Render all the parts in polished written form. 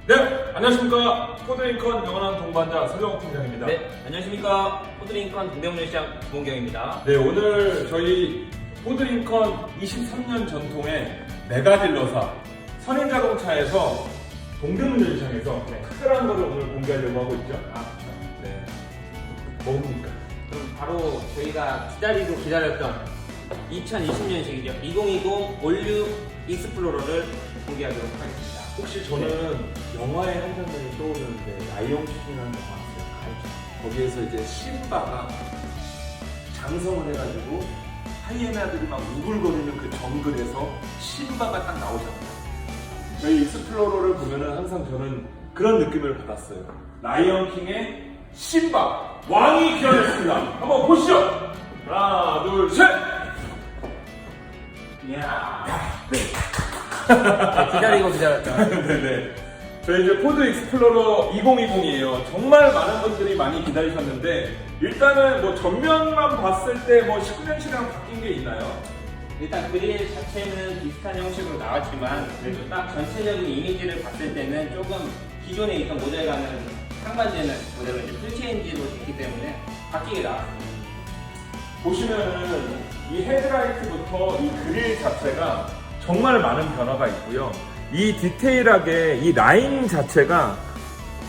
네, 안녕하십니까. 포드링컨 영원한 동반자 서경욱 팀장입니다. 네, 안녕하십니까. 포드링컨 동대문시장 주봉경입니다. 네, 오늘 저희 포드링컨 23년 전통의 메가딜러사 선인자동차에서 동대문시장에서 특별한 거를 오늘 공개하려고 하고 있죠. 네, 뭡니까? 그럼 바로 저희가 기다렸던 2020년식이죠. 2020 올류 익스플로러를 공개하도록 하겠습니다. 혹시 저는 영화의 한 장면이 떠오르는데 라이온킹이라는 영화 아세요? 알죠. 거기에서 이제 심바가 장성을 해가지고 하이에나들이 막 우글거리는 그 정글에서 심바가 딱 나오잖아요. 저희 익스플로러를 보면은 항상 저는 그런 느낌을 받았어요. 라이온킹의 심바 왕이 기원했습니다. 한번 보시죠. 하나, 둘, 셋. 이야. 네, 기다렸다. 네네. 저희 이제 포드 익스플로러 2020이에요. 정말 많은 분들이 많이 기다리셨는데 일단은 뭐 전면만 봤을 때 뭐 19년식이랑 바뀐 게 있나요? 일단 그릴 자체는 비슷한 형식으로 나왔지만 그래도 딱 전체적인 이미지를 봤을 때는 조금 기존에 있던 모델과는 상반되는 모델로 이제 풀체인지로 됐기 때문에 바뀌게 나왔습니다. 보시면은 이 헤드라이트부터 이 그릴 자체가 정말 많은 변화가 있고요. 이 디테일하게 이 라인 자체가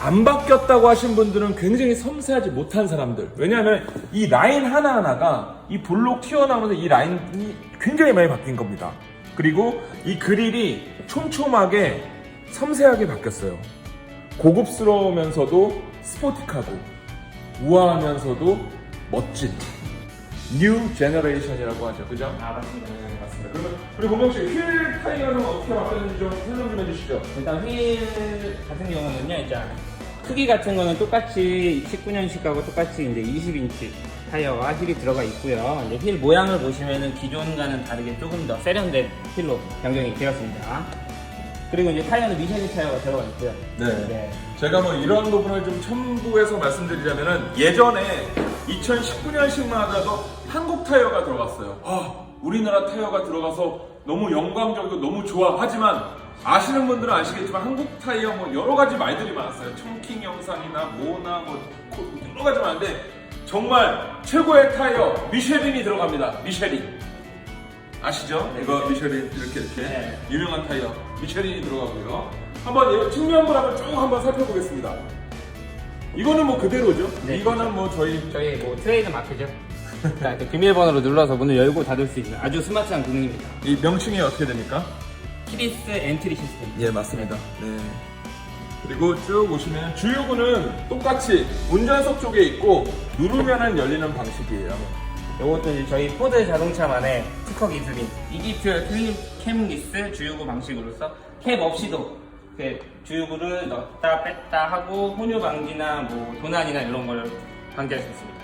안 바뀌었다고 하신 분들은 굉장히 섬세하지 못한 사람들. 왜냐하면 이 라인 하나하나가 이 볼록 튀어나오면서 이 라인이 굉장히 많이 바뀐 겁니다. 그리고 이 그릴이 촘촘하게 섬세하게 바뀌었어요. 고급스러우면서도 스포틱하고 우아하면서도 멋진 뉴 제너레이션이라고 하죠. 그죠? 맞습니다. 네, 맞습니다. 그러면 우리 공경 씨 휠 타이어는 어떻게 바뀌었는지 좀 설명 좀 해주시죠. 일단 휠 같은 경우는요, 이제 크기 같은 거는 똑같이 19년식하고 똑같이 이제 20인치 타이어가 휠이 들어가 있고요. 이제 휠 모양을 보시면은 기존과는 다르게 조금 더 세련된 휠로 변경이 되었습니다. 그리고 이제 타이어는 미쉐린 타이어가 들어가 있고요. 네. 제가 뭐 이런 부분을 좀 첨부해서 말씀드리자면은 예전에 2019년식만 하더라도 한국 타이어가 들어갔어요. 우리나라 타이어가 들어가서 너무 영광적이고 너무 좋아. 하지만 아시는 분들은 아시겠지만 한국 타이어 뭐 여러 가지 말들이 많았어요. 청킹 영상이나 뭐나 뭐 여러 가지 많은데 정말 최고의 타이어 미쉐린이 들어갑니다. 미쉐린. 아시죠? 네. 이거 미쉐린 이렇게 네. 유명한 타이어 미쉐린이 들어가고요. 한번 측면부를 한번 쭉 한번 살펴보겠습니다. 이거는 뭐 그대로죠? 네, 이거는 뭐 저희 뭐 트레이드 마크죠. 자, 비밀번호로 눌러서 문을 열고 닫을 수 있는 아주 스마트한 기능입니다. 이 명칭이 어떻게 됩니까? 키리스 엔트리 시스템. 예, 맞습니다. 네. 그리고 쭉 보시면 주유구는 똑같이 운전석 쪽에 있고 누르면은 열리는 방식이에요. 이것도 이제 저희 포드 자동차만의 특허 기술인 이기퓨얼 클린 캠리스 주유구 방식으로서 캡 없이도 이렇게 주유구를 넣었다 뺐다 하고 혼유 방지나 뭐 도난이나 이런 걸 방지할 수 있습니다.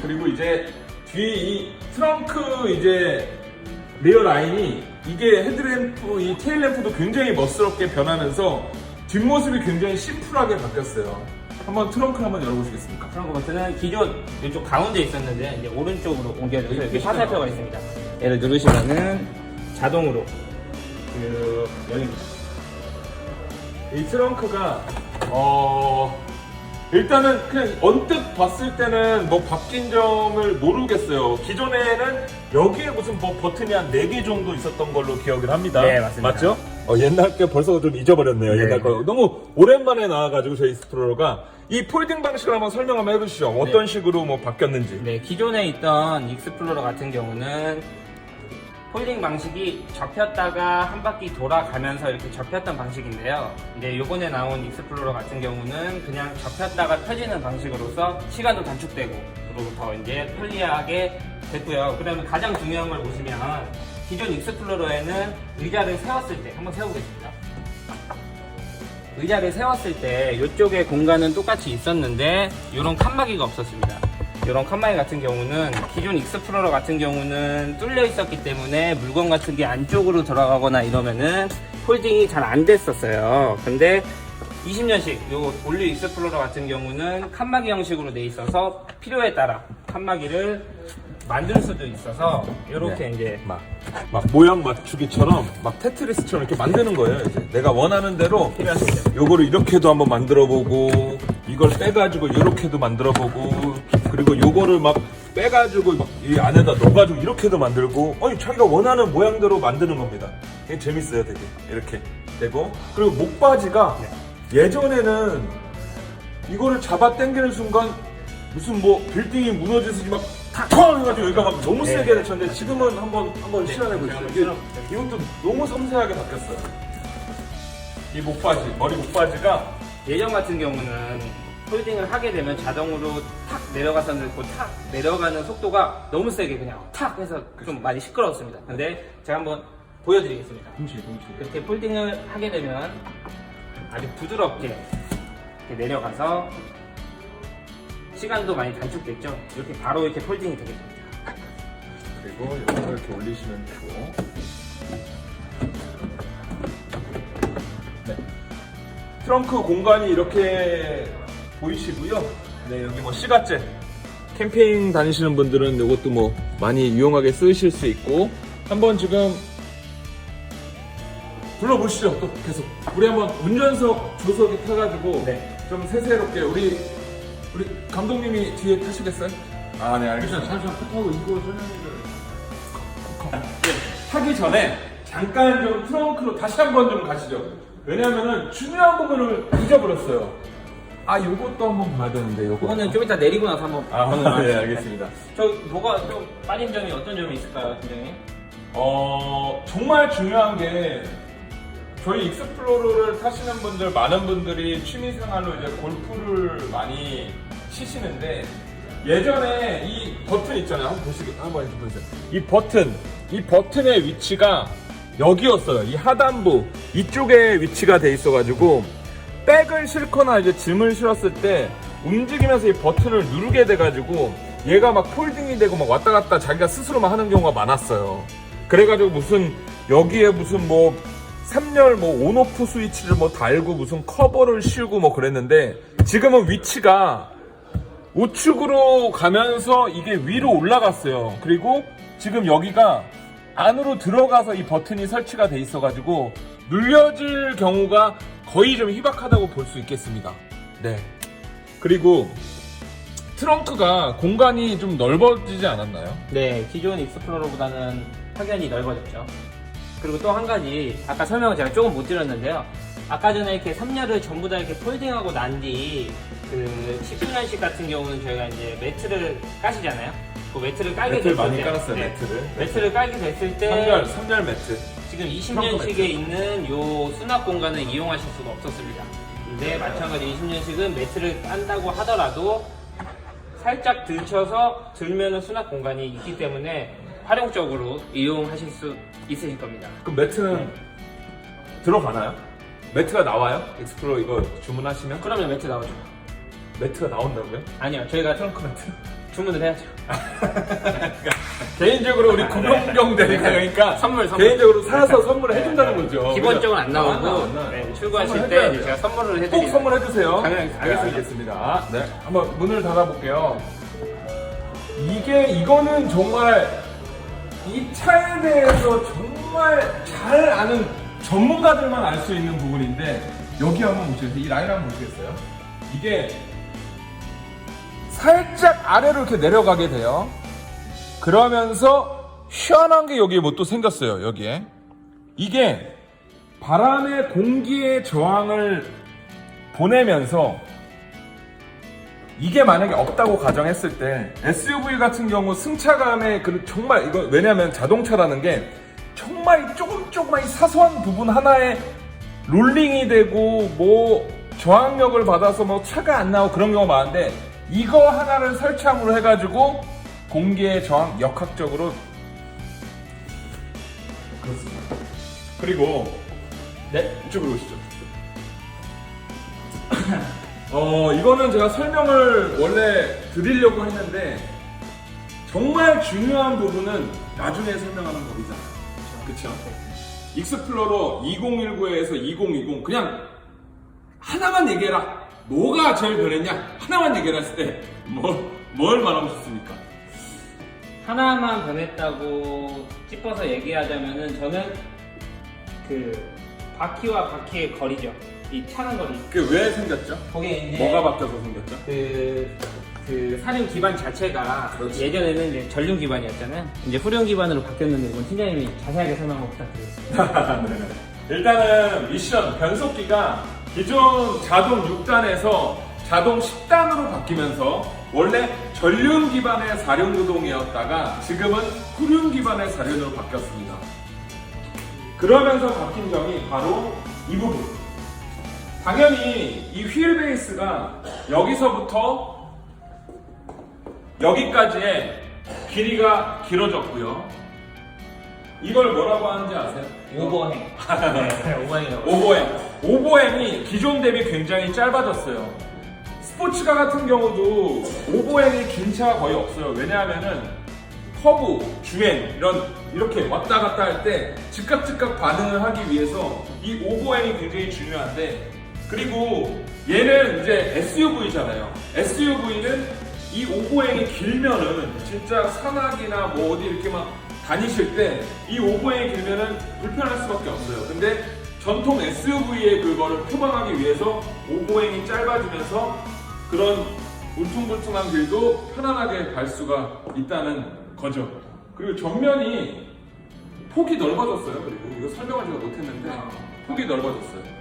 그리고 이제 뒤에 이 트렁크 이제 리어 라인이 이게 헤드램프, 이 테일램프도 굉장히 멋스럽게 변하면서 뒷모습이 굉장히 심플하게 바뀌었어요. 한번 트렁크를 한번 열어보시겠습니까? 트렁크 버튼은 기존 이쪽 가운데 있었는데 이제 오른쪽으로 옮겨져서 이렇게 화살표가 있습니다. 얘를 누르시면은 자동으로 열립니다. 이 트렁크가 일단은 그냥 언뜻 봤을 때는 뭐 바뀐 점을 모르겠어요. 기존에는 여기에 무슨 뭐 버튼이 한 4개 정도 있었던 걸로 기억을 합니다. 네, 맞습니다. 맞죠? 옛날 게 벌써 좀 잊어버렸네요. 네. 옛날 거. 너무 오랜만에 나와가지고 저희 익스플로러가 이 폴딩 방식을 한번 설명 한번 해주시죠. 어떤 식으로 뭐 바뀌었는지. 네, 기존에 있던 익스플로러 같은 경우는 폴딩 방식이 접혔다가 한 바퀴 돌아가면서 이렇게 접혔던 방식인데요. 이제 요번에 나온 익스플로러 같은 경우는 그냥 접혔다가 펴지는 방식으로서 시간도 단축되고 그리고 더 이제 편리하게 됐고요. 그다음에 가장 중요한 걸 보시면 기존 익스플로러에는 의자를 세웠을 때 한번 세워보겠습니다. 의자를 세웠을 때 이쪽에 공간은 똑같이 있었는데 이런 칸막이가 없었습니다. 이런 칸막이 같은 경우는 기존 익스플로러 같은 경우는 뚫려 있었기 때문에 물건 같은 게 안쪽으로 들어가거나 이러면은 폴딩이 잘 안 됐었어요. 근데 20년식 요 올류 익스플로러 같은 경우는 칸막이 형식으로 돼 있어서 필요에 따라 칸막이를 만들 수도 있어서 이렇게 이제 막 모양 맞추기처럼 막 테트리스처럼 이렇게 만드는 거예요. 이제 내가 원하는 대로 요거를 이렇게도 한번 만들어보고 이걸 빼가지고 이렇게도 만들어보고 그리고 요거를 막 빼가지고 막 이 안에다 넣어가지고 이렇게도 만들고 아니 자기가 원하는 모양대로 만드는 겁니다. 이게 재밌어요, 되게 이렇게 되고 그리고 목바지가 예전에는 이거를 잡아 당기는 순간 무슨 뭐 빌딩이 무너지듯이 막 탁 해가지고 여기가 막 너무 세게 되쳤는데 지금은 한번 실현해 보시죠. 이것도 너무 섬세하게 바뀌었어요. 이 목바지, 머리 목바지가 예전 같은 경우는 폴딩을 하게 되면 자동으로 탁 내려가서 넣고 탁 내려가는 속도가 너무 세게 그냥 탁 해서 좀 많이 시끄러웠습니다. 근데 제가 한번 보여드리겠습니다. 동시에 이렇게 폴딩을 하게 되면 아주 부드럽게 이렇게 내려가서 시간도 많이 단축됐죠. 이렇게 바로 이렇게 폴딩이 되게 됩니다. 그리고 여기서 이렇게 올리시면 되고 네. 트렁크 공간이 이렇게 보이시고요. 네, 여기 뭐 시가재 캠핑 다니시는 분들은 이것도 뭐 많이 유용하게 쓰실 수 있고 한번 지금 불러보시죠. 또 계속 우리 한번 운전석 조석에 타가지고 네. 좀 세세롭게 우리 감독님이 뒤에 타시겠어요? 아, 네, 알겠습니다. 잠시만 타고 이거 설명을 타기 전에 잠깐 좀 트렁크로 다시 한번 좀 가시죠. 왜냐면은 중요한 부분을 잊어버렸어요. 아, 요것도 한번 봐야 되는데, 요거. 그거는 좀 이따 내리고 나서 한번 네, 알겠습니다. 저 뭐가 좀 빠진 점이 어떤 점이 있을까요, 팀장님? 정말 중요한 게 저희 익스플로러를 타시는 분들 많은 분들이 취미생활로 이제 골프를 많이 치시는데 예전에 이 버튼 있잖아요. 한번 이렇게 보세요. 이 버튼의 위치가 여기였어요. 이 하단부 이쪽에 위치가 돼 있어가지고 백을 싣거나 이제 짐을 실었을 때 움직이면서 이 버튼을 누르게 돼가지고 얘가 막 폴딩이 되고 막 왔다 갔다 자기가 스스로 막 하는 경우가 많았어요. 그래가지고 무슨 여기에 무슨 뭐 3열 뭐 온오프 스위치를 뭐 달고 무슨 커버를 씌우고 뭐 그랬는데 지금은 위치가 우측으로 가면서 이게 위로 올라갔어요. 그리고 지금 여기가 안으로 들어가서 이 버튼이 설치가 돼 있어가지고 눌려질 경우가 거의 좀 희박하다고 볼 수 있겠습니다. 네. 그리고 트렁크가 공간이 좀 넓어지지 않았나요? 네, 기존 익스플로러보다는 확연히 넓어졌죠. 그리고 또 한 가지 아까 설명을 제가 조금 못 드렸는데요. 아까 전에 이렇게 3열을 전부 다 이렇게 폴딩하고 난 뒤 그 10주년식 같은 경우는 저희가 이제 매트를 까시잖아요. 그 매트를 깔게 매트를 됐을 많이 때, 깔았어요, 네, 매트를. 매트를 깔게 됐을 때 3열 매트. 지금 트렁크 20년식에 있는 요 수납 공간을 이용하실 수가 없었습니다. 근데 마찬가지 20년식은 매트를 깐다고 하더라도 살짝 들쳐서 들면은 수납 공간이 있기 때문에 활용적으로 이용하실 수 있으실 겁니다. 그럼 매트는 들어가나요? 매트가 나와요? 익스플로러 이거 주문하시면? 그러면 매트 나오죠. 매트가 나온다고요? 아니요, 저희가 트렁크 매트? 주문을 해야죠. 개인적으로 우리 구경경 되니까 그러니까 선물. 개인적으로 사서 선물을 해준다는 거죠. 기본적으로 안 나오고 안 나와요. 네, 출고하실 선물해줘야 때 이제 돼요. 제가 선물을 꼭 해드리는 선물해주세요. 당연히 네, 알겠습니다. 알겠습니다. 네, 한번 문을 닫아볼게요. 이거는 정말 이 차에 대해서 정말 잘 아는 전문가들만 알 수 있는 부분인데 여기 한번 보시겠어요? 이 라인 한번 보시겠어요? 이게 살짝 아래로 이렇게 내려가게 돼요. 그러면서 시원한 게 여기에 뭐 또 생겼어요. 여기에 이게 바람의 공기의 저항을 보내면서 이게 만약에 없다고 가정했을 때 SUV 같은 경우 승차감의 그 정말 이거 왜냐면 자동차라는 게 정말 조금만 이 사소한 부분 하나에 롤링이 되고 뭐 저항력을 받아서 뭐 차가 안 나오고 그런 경우가 많은데 이거 하나를 설치함으로 해가지고 공기의 저항 역학적으로 그렇습니다. 그리고 네 이쪽으로 오시죠. 이거는 제가 설명을 원래 드리려고 했는데 정말 중요한 부분은 나중에 설명하는 법이잖아요. 그쵸? 익스플로러 2019에서 2020 그냥 하나만 얘기해라. 뭐가 제일 변했냐? 하나만 얘기해라 했을 때 뭘 말하고 싶습니까? 하나만 변했다고 찝어서 얘기하자면은 저는 그 바퀴와 바퀴의 거리죠. 이 차는 거리. 그게 왜 생겼죠? 거기에 이제 뭐가 바뀌어서 생겼죠? 그 사륜 기반 자체가 그렇지. 예전에는 이제 전륜 기반이었잖아요. 이제 후륜 기반으로 바뀌었는데 이건 팀장님이 자세하게 설명 한번 부탁드리겠습니다. 네. 일단은 미션 변속기가 기존 자동 6단에서 자동 10단으로 바뀌면서 원래 전륜 기반의 4륜 구동이었다가 지금은 후륜 기반의 4륜으로 바뀌었습니다. 그러면서 바뀐 점이 바로 이 부분. 당연히 이 휠 베이스가 여기서부터 여기까지의 길이가 길어졌고요. 이걸 뭐라고 하는지 아세요? 오버행. 네, 오버행이라고. 오버행이 기존 대비 굉장히 짧아졌어요. 스포츠카 같은 경우도 오버행이 긴 차가 거의 없어요. 왜냐하면은 커브, 주행 이렇게 왔다 갔다 할 때 즉각 반응을 하기 위해서 이 오버행이 굉장히 중요한데, 그리고 얘는 이제 SUV잖아요. SUV는 이 오버행이 길면은 진짜 산악이나 뭐 어디 이렇게 막 다니실 때 이 오버행이 길면은 불편할 수밖에 없어요. 근데 전통 SUV의 그거를 표방하기 위해서 오버행이 짧아지면서 그런 울퉁불퉁한 길도 편안하게 갈 수가 있다는 거죠. 그리고 전면이 폭이 넓어졌어요. 그리고 이거 설명을 제가 못했는데 폭이 넓어졌어요.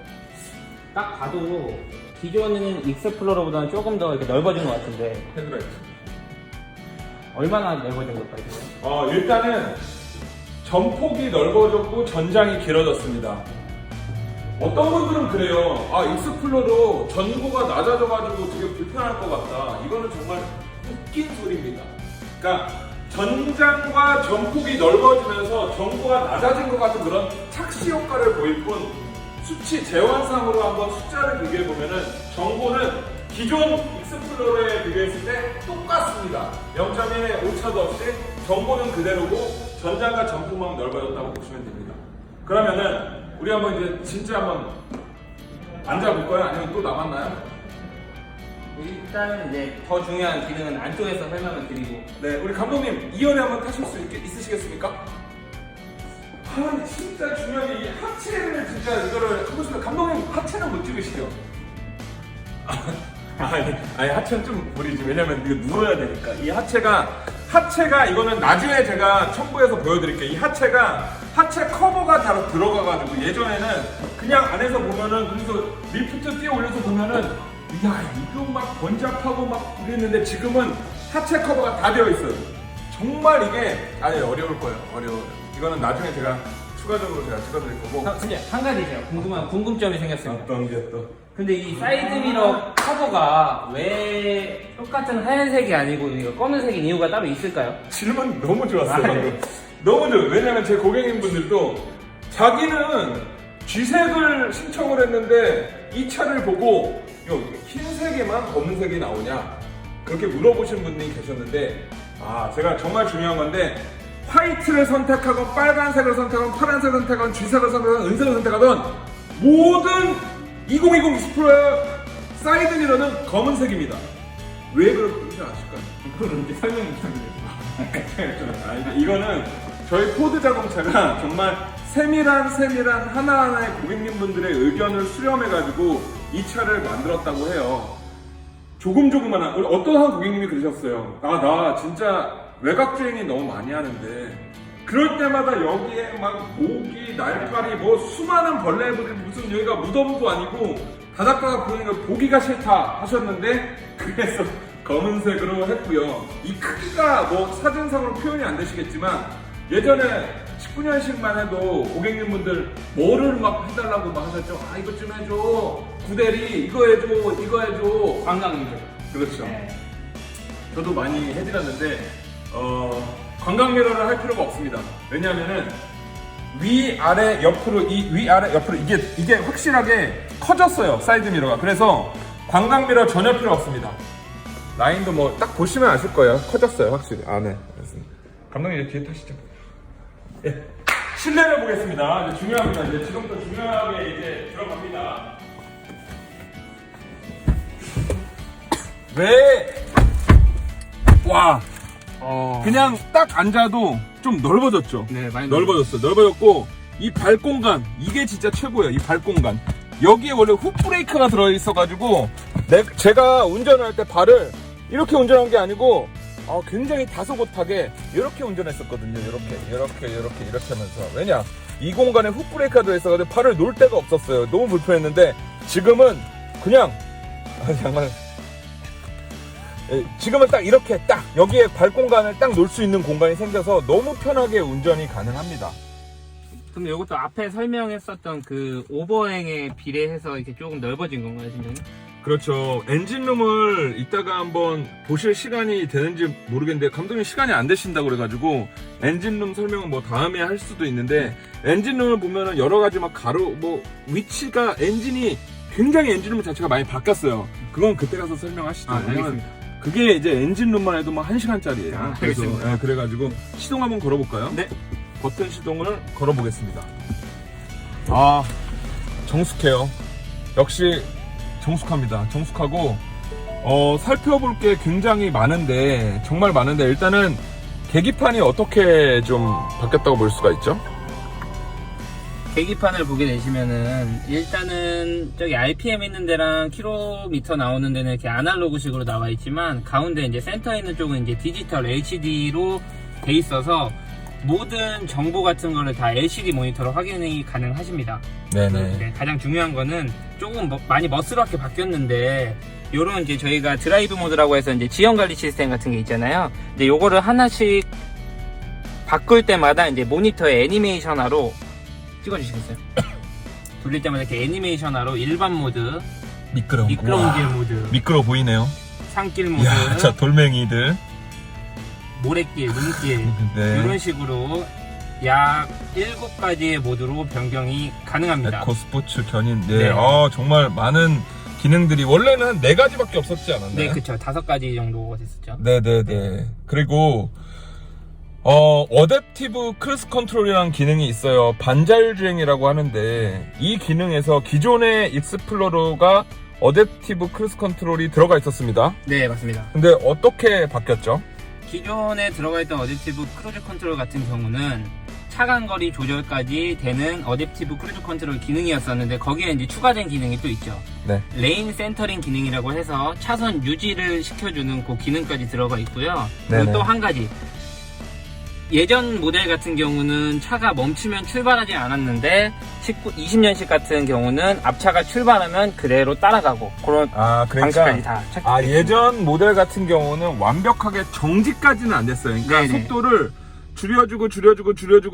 딱 봐도 기존에는 익스플로러보다는 조금 더 이렇게 넓어진 것 같은데 헤드라이트. 얼마나 넓어진 걸까요? 일단은 전폭이 넓어졌고 전장이 길어졌습니다. 어떤 분들은 그래요. 익스플로러 전고가 낮아져가지고 되게 불편할 것 같다. 이거는 정말 웃긴 소리입니다. 그러니까 전장과 전폭이 넓어지면서 전고가 낮아진 것 같은 그런 착시 효과를 보일 뿐, 수치 재환상으로 한번 숫자를 비교해 보면은 전고는 기존 익스플로러에 비교했을 때 똑같습니다. 0.1의 오차도 없이 전고는 그대로고 전장과 전폭만 넓어졌다고 보시면 됩니다. 그러면은 우리 한번 이제 진짜 한번 앉아볼까요? 아니면 또 남았나요? 일단은 이제 더 중요한 기능은 안쪽에서 설명을 드리고. 네, 우리 감독님 2열에 한번 타실 수 있으시겠습니까? 진짜 중요한 게 이 하체를 진짜 이거를 하고 싶어요. 감독님 하체는 못 찍으시죠? 아니 하체는 좀 무리지. 왜냐면 이거 누워야 되니까. 이 하체가 이거는 나중에 제가 첨부해서 보여드릴게요. 이 하체 커버가 다 들어가가지고 예전에는 그냥 안에서 보면은 그래서 리프트 뛰어 올려서 보면은 야 이거 막 번잡하고 막 이랬는데 지금은 하체 커버가 다 되어 있어요. 정말 이게 어려울 거예요. 어려워요. 이거는 나중에 제가 추가적으로 제가 찍어드릴 거고. 근데 한 가지죠. 궁금점이 생겼습니다. 어떤 게 또? 근데 이 사이드미러 커버가 왜 똑같은 하얀색이 아니고 이거 검은색인 이유가 따로 있을까요? 질문 너무 좋았어요. 네. 방금. 너무 좋아요. 왜냐면 제 고객님분들도 자기는 G색을 신청을 했는데 이 차를 보고 흰색에만 검은색이 나오냐 그렇게 물어보신 분이 계셨는데, 제가 정말 중요한 건데 화이트를 선택하건 빨간색을 선택하건 파란색을 선택하건 G색을 선택하건 은색을 선택하건 모든 2020 익스플로러 사이드미러는 검은색입니다. 왜 그런지 아실까요? 그걸 이제 설명 부탁드립니다. 이거는 저희 포드 자동차가 정말 세밀한 하나하나의 고객님분들의 의견을 수렴해가지고 이 차를 만들었다고 해요. 조금만 어떤 한 고객님이 그러셨어요. 나 진짜 외곽주행이 너무 많이 하는데 그럴 때마다 여기에 막 모기, 날파리, 뭐 수많은 벌레들이 무슨 여기가 무덤도 아니고 다닥다닥 보니까 보기가 싫다 하셨는데 그래서 검은색으로 했고요. 이 크기가 뭐 사진상으로 표현이 안 되시겠지만 예전에 19년씩만 해도 고객님분들 뭐를 막 해달라고 막 하셨죠. 이것 좀 해줘. 구대리 이거 해줘. 관광이죠. 그렇죠. 네. 저도 많이 해드렸는데 관광미러를 할 필요가 없습니다. 왜냐하면은 위아래 옆으로 이게 확실하게 커졌어요. 사이드 미러가. 그래서 관광미러 전혀 필요 없습니다. 라인도 뭐 딱 보시면 아실 거예요. 커졌어요, 확실히. 네. 알겠습니다. 감독님 이제 뒤에 타시죠. 예. 실내를 보겠습니다. 이제 중요합니다. 이제 지금부터 중요하게 이제 들어갑니다. 왜? 와. 그냥 딱 앉아도 좀 넓어졌죠. 네, 많이 넓어졌고 이 발 공간 이게 진짜 최고예요. 이 발 공간 여기에 원래 훅 브레이크가 들어있어가지고 제가 운전할 때 발을 이렇게 운전한 게 아니고 굉장히 다소곳하게 이렇게 운전했었거든요. 이렇게 하면서. 왜냐 이 공간에 훅 브레이크가 들어있어가지고 발을 놓을 데가 없었어요. 너무 불편했는데 지금은 그냥 정말 지금은 딱 이렇게 딱 여기에 발 공간을 딱 놓을 수 있는 공간이 생겨서 너무 편하게 운전이 가능합니다. 그럼 이것도 앞에 설명했었던 그 오버행에 비례해서 이렇게 조금 넓어진 건가요, 팀장님? 그렇죠. 엔진룸을 이따가 한번 보실 시간이 되는지 모르겠는데 감독님 시간이 안 되신다고 그래가지고 엔진룸 설명은 뭐 다음에 할 수도 있는데 엔진룸을 보면은 여러 가지 막 위치가 엔진이 굉장히 엔진룸 자체가 많이 바뀌었어요. 그건 그때 가서 설명하시죠. 알겠습니다. 그게 이제 엔진룸만 해도 뭐 1시간짜리예요. 알겠습니다. 그래가지고 시동 한번 걸어볼까요? 네. 버튼 시동을 걸어보겠습니다. 정숙해요. 역시 정숙합니다. 정숙하고 살펴볼 게 굉장히 많은데 정말 많은데 일단은 계기판이 어떻게 좀 바뀌었다고 볼 수가 있죠? 계기판을 보게 되시면은 일단은 저기 RPM 있는 데랑 킬로미터 나오는 데는 이렇게 아날로그식으로 나와 있지만 가운데 이제 센터에 있는 쪽은 이제 디지털 LCD로 돼 있어서 모든 정보 같은 거를 다 LCD 모니터로 확인이 가능하십니다. 네네. 네, 가장 중요한 거는 조금 많이 멋스럽게 바뀌었는데 요런 이제 저희가 드라이브 모드라고 해서 이제 지형 관리 시스템 같은 게 있잖아요. 근데 요거를 하나씩 바꿀 때마다 이제 모니터에 애니메이션화로 찍어주시겠어요? 돌릴 때마다 이렇게 애니메이션화로 일반 모드, 미끄러운 길 모드, 미끄러워 보이네요. 산길 모드, 이야, 자 돌멩이들. 모래길, 눈길 네. 이런 식으로 약 7가지의 모드로 변경이 가능합니다. 에코스포츠 견인. 네. 네. 정말 많은 기능들이 원래는 한 4가지밖에 없었지 않았나요? 네, 그쵸. 5가지 정도가 됐었죠. 네네네. 그리고 어댑티브 크루즈 컨트롤이라는 기능이 있어요. 반자율주행이라고 하는데 이 기능에서 기존의 익스플로러가 어댑티브 크루즈 컨트롤이 들어가 있었습니다. 네, 맞습니다. 근데 어떻게 바뀌었죠? 기존에 들어가 있던 어댑티브 크루즈 컨트롤 같은 경우는 차간거리 조절까지 되는 어댑티브 크루즈 컨트롤 기능이었었는데 거기에 이제 추가된 기능이 또 있죠. 네. 레인 센터링 기능이라고 해서 차선 유지를 시켜주는 그 기능까지 들어가 있고요. 네네. 그리고 또 한 가지. 예전 모델 같은 경우는 차가 멈추면 출발하지 않았는데 20년식 같은 경우는 앞차가 출발하면 그대로 따라가고 그런 방식까지 다 착륙. 예전 모델 같은 경우는 완벽하게 정지까지는 안 됐어요. 그러니까 네네. 속도를 줄여주고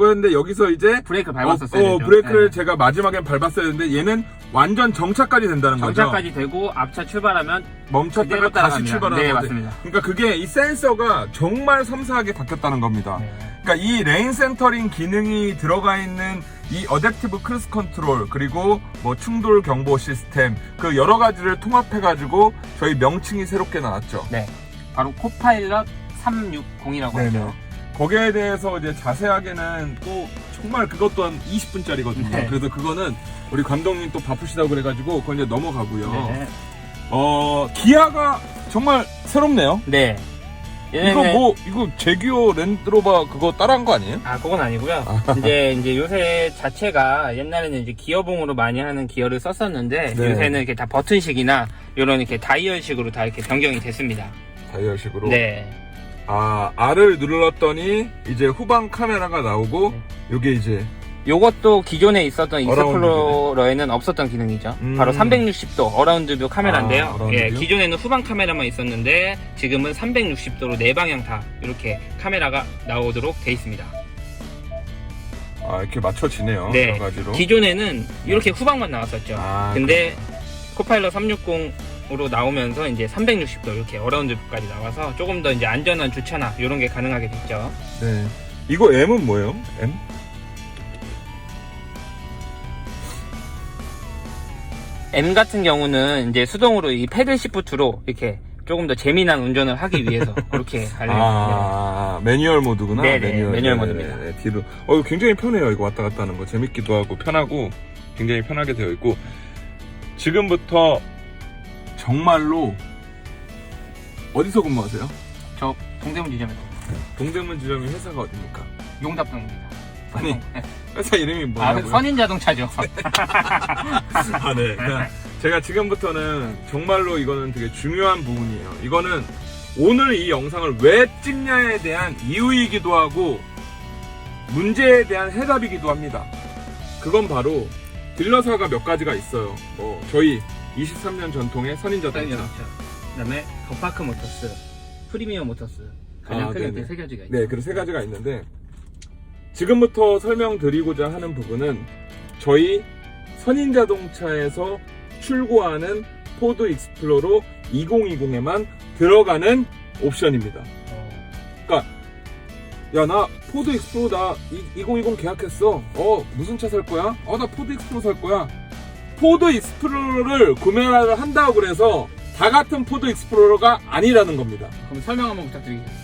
했는데 여기서 이제 브레이크를 밟았었어요. 브레이크를 네. 제가 마지막엔 밟았어야 했는데 얘는 완전 정차까지 된다는 거죠. 정차까지 되고 앞차 출발하면 멈췄다가 그대로 다시 따라갑니다. 출발하는 네, 건데. 맞습니다. 그러니까 그게 이 센서가 정말 섬세하게 바뀌었다는 겁니다. 네. 그러니까 이 레인 센터링 기능이 들어가 있는 이 어댑티브 크루즈 컨트롤 그리고 뭐 충돌 경보 시스템 그 여러 가지를 통합해 가지고 저희 명칭이 새롭게 나왔죠. 네, 바로 코파일럿 360이라고 네네. 하죠. 거기에 대해서 이제 자세하게는 또 정말 그것 또한 20분짜리거든요. 네. 그래서 그거는 우리 감독님 또 바쁘시다고 그래가지고 그건 이제 넘어가고요. 네. 기아가 정말 새롭네요. 네. 이거 제규어 랜드로버 그거 따라한 거 아니에요? 그건 아니고요. 이제 요새 자체가 옛날에는 이제 기어봉으로 많이 하는 기어를 썼었는데 네. 요새는 이렇게 다 버튼식이나 이런 이렇게 다이얼식으로 다 이렇게 변경이 됐습니다. 다이얼식으로. 네. R을 눌렀더니 이제 후방 카메라가 나오고 네. 요게 이제 요것도 기존에 있었던 어라운드 익스플로러에는 없었던 기능이죠. 바로 360도 어라운드 뷰 카메라인데요. 어라운드 예, 뷰? 기존에는 후방 카메라만 있었는데 지금은 360도로 네 방향 다 이렇게 카메라가 나오도록 돼 있습니다. 이렇게 맞춰지네요. 네. 여러 가지로. 기존에는 이렇게 후방만 나왔었죠. 아, 근데 코파일럿 360으로 나오면서 이제 360도 이렇게 어라운드 뷰까지 나와서 조금 더 이제 안전한 주차나 이런 게 가능하게 됐죠. 네. 이거 M은 뭐예요? M? M 같은 경우는 이제 수동으로 이 패들 시프트로 이렇게 조금 더 재미난 운전을 하기 위해서 그렇게 달려있습니다. 매뉴얼 모드구나. 네네, 매뉴얼 모드입니다. 네, 뒤로. 이거 굉장히 편해요. 이거 왔다 갔다 하는 거. 재밌기도 하고, 편하고, 굉장히 편하게 되어 있고, 지금부터 정말로, 어디서 근무하세요? 저 동대문 지점에서. 동대문 지점이 회사가 어딥니까? 용답동입니다. 아니, 회사 이름이 아, 뭐냐고요? 선인자동차죠. 아, 네. 그러니까 제가 지금부터는 정말로 이거는 되게 중요한 부분이에요. 이거는 오늘 이 영상을 왜 찍냐에 대한 이유이기도 하고 문제에 대한 해답이기도 합니다. 그건 바로 딜러사가 몇 가지가 있어요. 저희 23년 전통의 선인자동차. 그다음에 더파크 모터스, 프리미엄 모터스. 가장 크게 네네. 이렇게 세 가지가 있죠. 네, 그리고 세 가지가 있는데 지금부터 설명드리고자 하는 부분은 저희 선인자동차에서 출고하는 포드 익스플로러 2020에만 들어가는 옵션입니다. 그러니까 야, 나 포드 익스플로러 나 2020 계약했어. 무슨 차 살 거야? 나 포드 익스플로러 살 거야. 포드 익스플로러를 구매를 한다고 그래서 다 같은 포드 익스플로러가 아니라는 겁니다. 그럼 설명 한번 부탁드리겠습니다.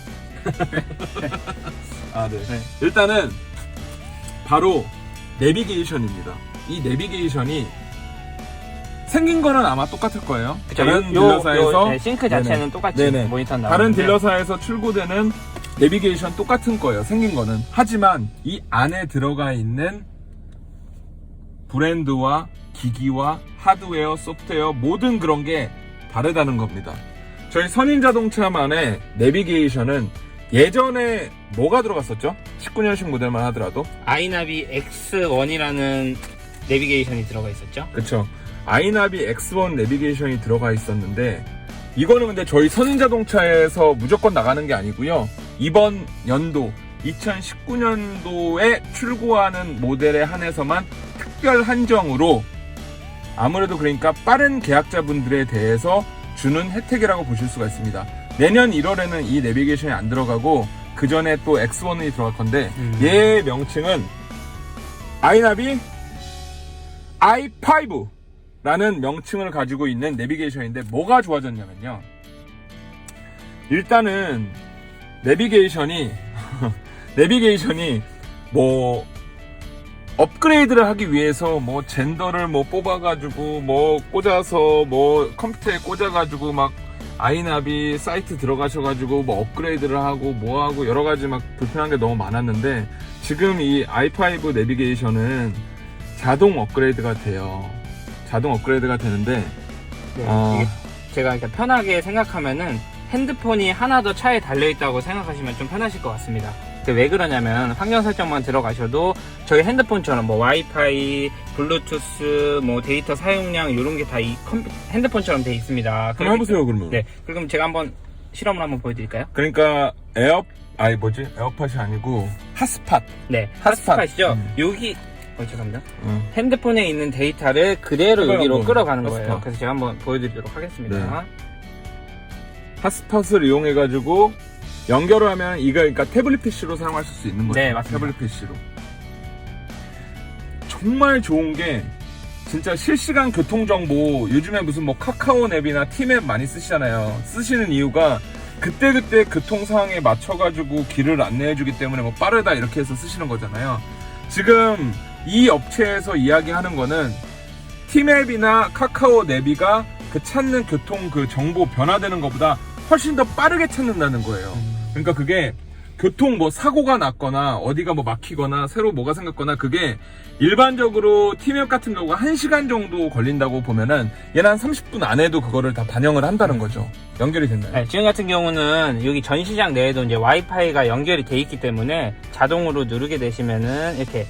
네. 일단은 바로 내비게이션입니다. 이 내비게이션이 생긴 거는 아마 똑같을 거예요. 다른 딜러사에서 싱크 자체는 네네. 똑같이 네네. 모니터 나오는데 다른 딜러사에서 출고되는 내비게이션 똑같은 거예요. 생긴 거는. 하지만 이 안에 들어가 있는 브랜드와 기기와 하드웨어, 소프트웨어 모든 그런 게 다르다는 겁니다. 저희 선인자동차만의 내비게이션은 예전에 뭐가 들어갔었죠? 19년식 모델만 하더라도. 아이나비 X1이라는 내비게이션이 들어가 있었죠. 그쵸. 아이나비 X1 내비게이션이 들어가 있었는데 이거는 근데 저희 선인자동차에서 무조건 나가는 게 아니고요. 이번 연도 2019년도에 출고하는 모델에 한해서만 특별 한정으로 아무래도 그러니까 빠른 계약자분들에 대해서 주는 혜택이라고 보실 수가 있습니다. 내년 1월에는 이 내비게이션이 안 들어가고 그 전에 또 X1이 들어갈 건데 얘의 명칭은 아이나비 i5라는 명칭을 가지고 있는 내비게이션인데 뭐가 좋아졌냐면요. 일단은 내비게이션이 뭐 업그레이드를 하기 위해서 뭐 젠더를 뭐 뽑아가지고 뭐 꽂아서 뭐 컴퓨터에 꽂아가지고 막 아이나비 사이트 들어가셔가지고 뭐 업그레이드를 하고 뭐 하고 여러 가지 막 불편한 게 너무 많았는데 지금 이 i5 내비게이션은 자동 업그레이드가 돼요. 자동 업그레이드가 되는데 이게 제가 이렇게 편하게 생각하면은 핸드폰이 하나 더 차에 달려있다고 생각하시면 좀 편하실 것 같습니다. 왜 그러냐면 환경 설정만 들어가셔도 저희 핸드폰처럼 뭐 와이파이, 블루투스, 뭐 데이터 사용량 이런 게 다 이 핸드폰처럼 돼 있습니다. 한번 해보세요 그러면. 네, 그럼 제가 한번 실험을 한번 보여드릴까요? 그러니까 에어팟이 아니고 핫스팟. 네, 핫스팟. 핫스팟이죠. 여기 죄송합니다. 핸드폰에 있는 데이터를 그대로 여기로 끌어가는 핫스팟. 거예요. 그래서 제가 한번 보여드리도록 하겠습니다. 네. 핫스팟을 이용해가지고 연결을 하면 이거 그러니까 태블릿 PC로 사용하실 수 있는 거죠. 네, 맞습니다. 태블릿 PC로. 정말 좋은 게 진짜 실시간 교통 정보 요즘에 무슨 뭐 카카오 앱이나 티맵 많이 쓰시잖아요. 쓰시는 이유가 그때그때 교통 상황에 맞춰가지고 길을 안내해주기 때문에 뭐 빠르다 이렇게 해서 쓰시는 거잖아요. 지금 이 업체에서 이야기하는 거는 티맵이나 카카오 내비가 그 찾는 교통 그 정보 변화되는 것보다 훨씬 더 빠르게 찾는다는 거예요. 그러니까 그게 교통 뭐 사고가 났거나 어디가 뭐 막히거나 새로 뭐가 생겼거나 그게 일반적으로 티맵 같은 경우가 1시간 정도 걸린다고 보면은 얘는 한 30분 안에도 그거를 다 반영을 한다는 거죠. 연결이 된다요. 네, 지금 같은 경우는 여기 전시장 내에도 이제 와이파이가 연결이 돼 있기 때문에 자동으로 누르게 되시면은 이렇게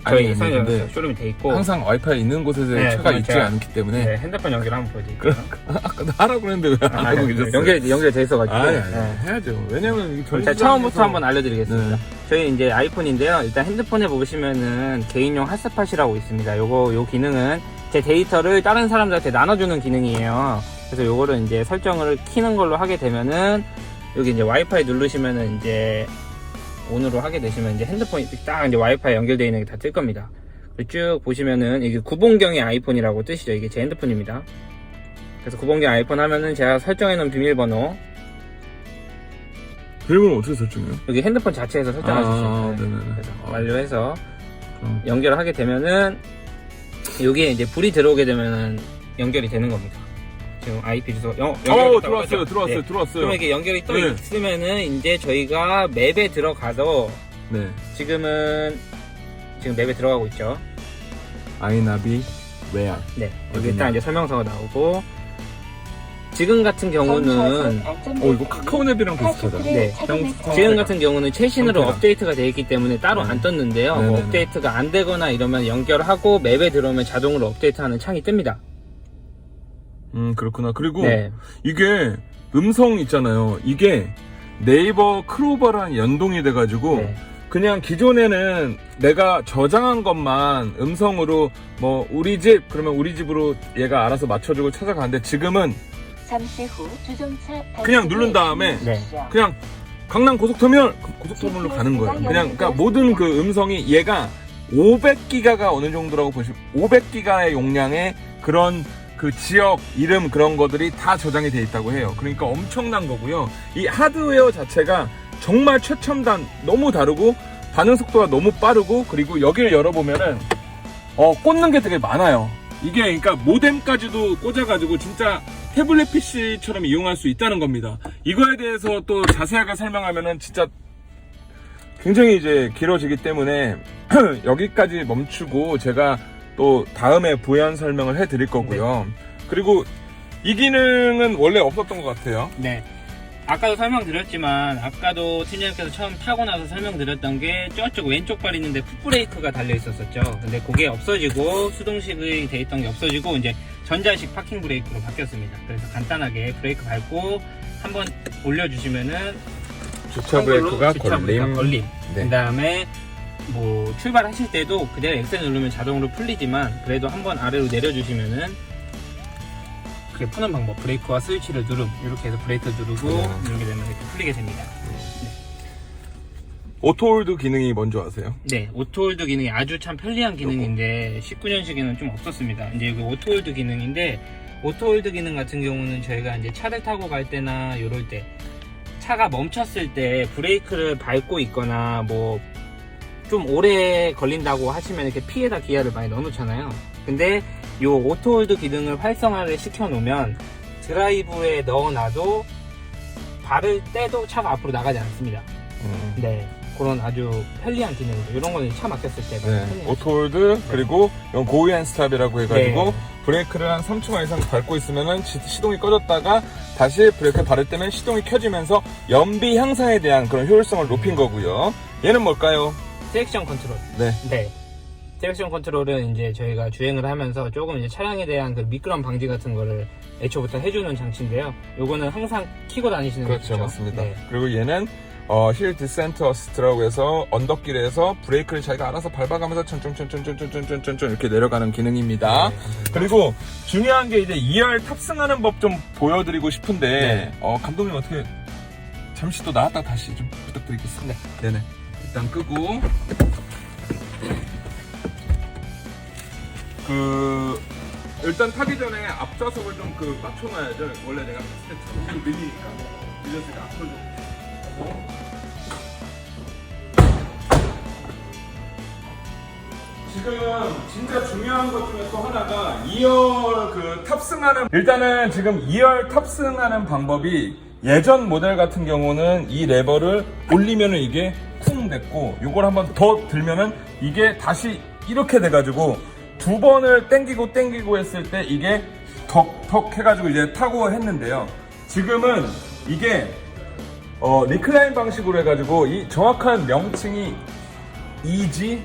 저희 근데 쇼룸이 돼 있고 항상 와이파이 있는 곳에서 네, 차가 그건 있지 제가- 않기 때문에 네, 핸드폰 연결 한번 보여드릴게요. 아까 하라고 그랬는데 왜 안 하고 계셨어요? 연결돼 있어가지고. 아니, 네. 해야죠. 왜냐면 그럼 제가 처음부터 한번 알려드리겠습니다. 네. 저희 이제 아이폰인데요. 일단 핸드폰에 보시면은 개인용 핫스팟이라고 있습니다. 요 기능은 제 데이터를 다른 사람들한테 나눠주는 기능이에요. 그래서 요거를 이제 설정을 키는 걸로 하게 되면은 여기 이제 와이파이 누르시면은 이제 온으로 하게 되시면 이제 핸드폰이 딱 이제 와이파이 연결되어 있는 게 다 뜰 겁니다. 그리고 쭉 보시면은 이게 구본경의 아이폰이라고 뜻이죠. 이게 제 핸드폰입니다. 그래서 구본경 아이폰 하면은 제가 설정해 놓은 비밀번호 비밀번호 어떻게 설정해요? 여기 핸드폰 자체에서 설정하실 수 있어요. 네네네. 그래서 완료해서 연결을 하게 되면은 여기에 이제 불이 들어오게 되면은 연결이 되는 겁니다. 지금 IP 주소 들어왔어요. 네. 그럼 이게 연결이 또 네. 있으면은 이제 저희가 맵에 들어가도 네. 지금 맵에 들어가고 있죠. 아이나비 웨어. 네. 여기 일단 이제 설명서가 나오고 지금 같은 경우는 이거 카카오맵이랑 비슷하다. 네. 지금 같은 경우는 최신으로 형태가. 업데이트가 되어 있기 때문에 따로 안 떴는데요. 뭐 네네네. 업데이트가 안 되거나 이러면 연결하고 맵에 들어오면 자동으로 업데이트하는 창이 뜹니다. 그렇구나. 그리고 네. 이게 음성 있잖아요. 이게 네이버 크로버랑 연동이 돼가지고 네. 그냥 기존에는 내가 저장한 것만 음성으로 뭐 우리 집 그러면 우리 집으로 얘가 알아서 맞춰주고 찾아가는데 지금은 잠시 후 주정차 그냥 누른 다음에 네. 그냥 강남 고속터미널 고속터미널로 가는 거예요. 그냥 그러니까 모든 그 음성이 얘가 500기가가 어느 정도라고 보시면 500기가의 용량의 그런 그 지역 이름 그런 것들이 다 저장이 돼 있다고 해요. 그러니까 엄청난 거고요. 이 하드웨어 자체가 정말 최첨단, 너무 다르고 반응 속도가 너무 빠르고 그리고 여기를 열어보면은 꽂는 게 되게 많아요. 이게 그러니까 모뎀까지도 꽂아가지고 진짜 태블릿 PC처럼 이용할 수 있다는 겁니다. 이거에 대해서 또 자세하게 설명하면은 진짜 굉장히 이제 길어지기 때문에 여기까지 멈추고 제가 또 다음에 부연 설명을 해드릴 거고요. 그리고 이 기능은 원래 없었던 것 같아요. 네. 아까도 설명드렸지만 아까도 팀장님께서 처음 타고 나서 설명드렸던 게 저쪽 왼쪽 발 있는데 풋브레이크가 달려 있었었죠. 근데 그게 없어지고 수동식이 돼 있던 게 없어지고 이제 전자식 파킹 브레이크로 바뀌었습니다. 그래서 간단하게 브레이크 밟고 한번 올려주시면은 주차 브레이크가 걸림. 네. 그 다음에 뭐 출발하실 때도 그대로 엑셀 누르면 자동으로 풀리지만 그래도 한번 아래로 내려주시면은 그게 푸는 방법, 브레이크와 스위치를 누름 이렇게 해서 브레이크 누르고 이렇게 되면 이렇게 풀리게 됩니다. 오토홀드 기능이 뭔지 아세요? 네, 오토홀드 기능이 아주 참 편리한 기능인데 19년식에는 좀 없었습니다. 이제 이거 오토홀드 기능인데 오토홀드 기능 같은 경우는 저희가 이제 차를 타고 갈 때나 이럴 때 차가 멈췄을 때 브레이크를 밟고 있거나 뭐 좀 오래 걸린다고 하시면 이렇게 P에다 기아를 많이 넣어놓잖아요. 근데 이 오토홀드 기능을 활성화를 시켜놓으면 드라이브에 넣어놔도 발을 떼도 차가 앞으로 나가지 않습니다. 네, 그런 아주 편리한 기능이죠. 이런 거는 차 막혔을 때 네. 오토홀드 그리고 이건 고이 앤 스탑이라고 해가지고 네. 브레이크를 한 3초간 이상 밟고 있으면은 시동이 꺼졌다가 다시 브레이크를 밟을 때면 시동이 켜지면서 연비 향상에 대한 그런 효율성을 높인 거고요. 얘는 뭘까요? 트랙션 컨트롤. 네. 네. 트랙션 컨트롤은 이제 저희가 주행을 하면서 조금 이제 차량에 대한 그 미끄럼 방지 같은 거를 애초부터 해주는 장치인데요. 요거는 항상 키고 다니시는 그렇죠, 거죠. 맞습니다. 네. 그리고 얘는 힐 디센트 어시스트라고 해서 언덕길에서 브레이크를 자기가 알아서 밟아가면서 천천히 이렇게 내려가는 기능입니다. 네, 그리고 중요한 게 이제 2열 탑승하는 법 좀 보여드리고 싶은데 네. 감독님 어떻게 잠시 또 나왔다 다시 좀 부탁드리겠습니다. 네네. 일단 끄고 일단 타기 전에 앞좌석을 좀 맞춰놔야죠. 원래 내가 봤을 때 좀 밀리니까 밀렸으니까 앞을 좀 지금 진짜 중요한 것 중에 또 하나가 2열 탑승하는 일단은 지금 2열 탑승하는 방법이 예전 모델 같은 경우는 이 레버를 올리면은 이게 쿵 됐고 요걸 한번 더 들면은 이게 다시 이렇게 돼가지고 두 번을 땡기고 했을 때 이게 덕 해가지고 이제 타고 했는데요. 지금은 이게 리클라인 방식으로 해가지고 이 정확한 명칭이 EG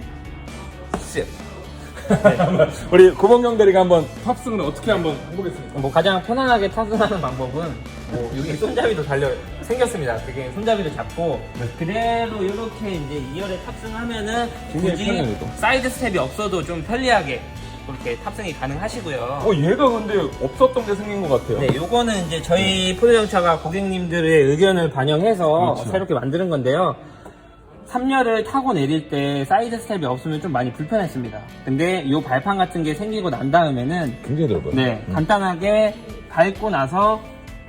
셋. 우리 고봉경 대리가 한번 탑승을 어떻게 한번 해보겠습니다. 뭐 가장 편안하게 탑승하는 방법은 뭐 여기 손잡이도 생겼습니다. 그게 손잡이를 잡고 그대로 이렇게 이제 2열에 탑승하면은 굉장히 굳이 편해요, 이거. 사이드 스텝이 없어도 좀 편리하게 그렇게 탑승이 가능하시고요. 얘가 근데 없었던 게 생긴 것 같아요. 네, 요거는 이제 저희 포대정차가 고객님들의 의견을 반영해서 그렇죠. 새롭게 만드는 건데요. 3열을 타고 내릴 때 사이드 스텝이 없으면 좀 많이 불편했습니다. 근데 요 발판 같은 게 생기고 난 다음에는 굉장히 넓어요. 네, 간단하게 밟고 나서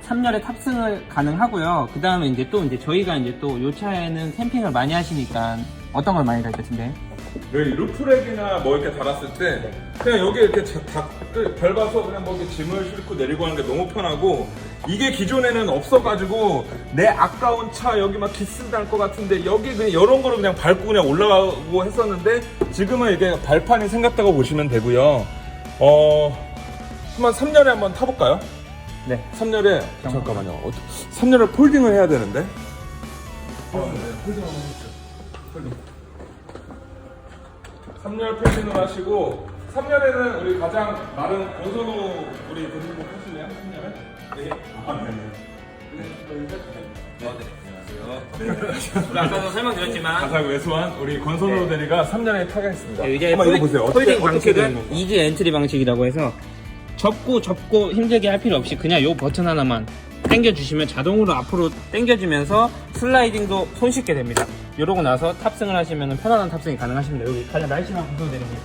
3열에 탑승을 가능하고요. 그 다음에 이제 저희가 이제 또 요 차에는 캠핑을 많이 하시니까 어떤 걸 많이 갈 것 같은데? 여기 루프렉이나 뭐 이렇게 달았을 때 그냥 여기 이렇게 다 밟아서 그냥 뭐 이렇게 짐을 싣고 내리고 하는 게 너무 편하고, 이게 기존에는 없어가지고 내 아까운 차 여기 막 기스 날 것 같은데 여기 그냥 이런 거를 그냥 밟고 그냥 올라가고 했었는데, 지금은 이게 발판이 생겼다고 보시면 되고요. 한번 3열에 한번 타볼까요? 네. 3열에 잠깐만요. 3열을 폴딩을 해야 되는데. 네, 폴딩 한번 해주세요. 폴딩. 3열 폴딩을 하시고, 3열에는 우리 가장 마른 권선우 우리 대표님 하시네요. 3열에. 네. 아까도 설명드렸지만 가장 왜소한 우리 권선우 대리가 3열에 타겠습니다. 이제 한번 이거 보세요. 폴딩 어떻게 되는 방식은 건가? 이지 엔트리 방식이라고 해서 접고 힘들게 할 필요 없이 그냥 요 버튼 하나만 당겨주시면 자동으로 앞으로 당겨지면서 슬라이딩도 손쉽게 됩니다. 이러고 나서 탑승을 하시면 편안한 탑승이 가능하십니다. 여기 가장 날씬한 구조대입니다.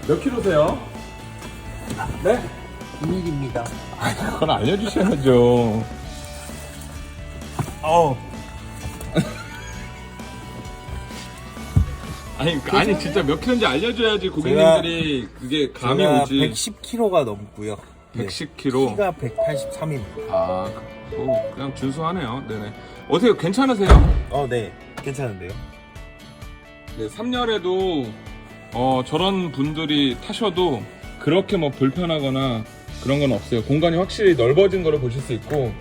몇 킬로세요? 네? 2mm입니다. 그건 알려주셔야죠. 아니 진짜 몇 킬로인지 알려줘야지 고객님들이 그게 감이 제가 오지. 110kg가 넘고요. 110kg. 키가 183입니다. 아, 그냥 준수하네요. 네네. 어때요? 괜찮으세요? 네. 괜찮은데요? 네, 3열에도 저런 분들이 타셔도 그렇게 뭐 불편하거나 그런 건 없어요. 공간이 확실히 넓어진 거를 보실 수 있고,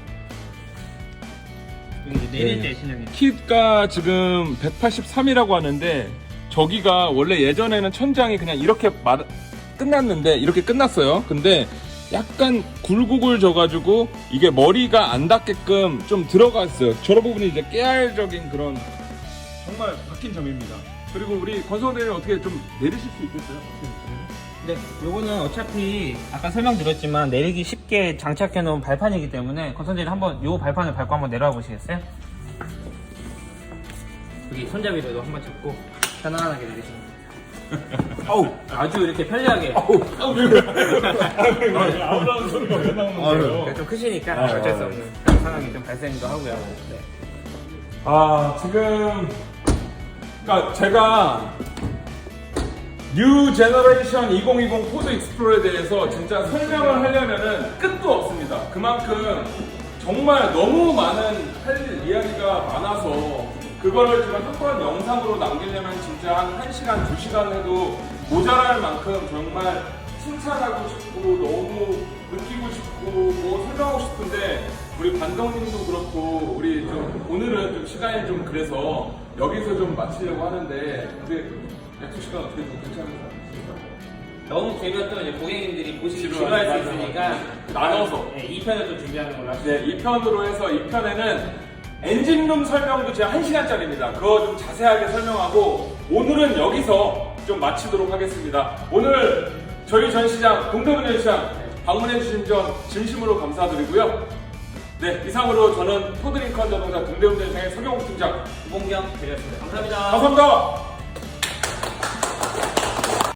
내릴 때 신형이 키가 지금 183이라고 하는데, 저기가 원래 예전에는 천장이 그냥 이렇게 끝났는데 이렇게 끝났어요. 근데 약간 굴곡을 줘가지고 이게 머리가 안 닿게끔 좀 들어가 있어요. 저런 부분이 이제 깨알적인 그런 정말 바뀐 점입니다. 그리고 우리 권성호 대리는 어떻게 좀 내리실 수 있겠어요? 네, 요거는 어차피 아까 설명드렸지만 내리기 쉽게 장착해 놓은 발판이기 때문에 권선진이 한번 요 발판을 밟고 한번 내려와 보시겠어요? 여기 손잡이로도 한번 잡고 편안하게 내리시면 됩니다. 어우, 아주 이렇게 편리하게. 아무런 소리가 왜 나오는 거예요? 좀 크시니까 어쩔 수 없는 상황이 좀 발생도 하고요. 네. 지금 그러니까 제가 뉴 제너레이션 2020 포드 익스플로러에 대해서 진짜 설명을 하려면은 끝도 없습니다. 그만큼 정말 너무 많은 할 이야기가 많아서 그거를 지금 한 번 영상으로 남기려면 진짜 한 1시간, 2시간 해도 모자랄 만큼 정말 칭찬하고 싶고 너무 느끼고 싶고 뭐 설명하고 싶은데, 우리 반성님도 그렇고 우리 좀 오늘은 좀 시간이 좀 그래서 여기서 좀 마치려고 하는데, 근데 약속 시간 어떻게 좀 괜찮으세요? 너무 길면 또 이제 고객님들이 보시기 지루할 지루할 수 수 있으니까 나눠서. 네, 2편을 또 준비하는 걸로 합시다. 네, 2편으로 해서 2편에는 엔진룸 설명도 제가 1시간짜리입니다. 그거 좀 자세하게 설명하고 오늘은 여기서 좀 마치도록 하겠습니다. 오늘 저희 전시장, 동대문 전시장 방문해주신 점 진심으로 감사드리고요. 네, 이상으로 저는 포드링컨 자동차 동대문 전시장의 서경욱 팀장 공경 드렸습니다. 감사합니다. 감사합니다.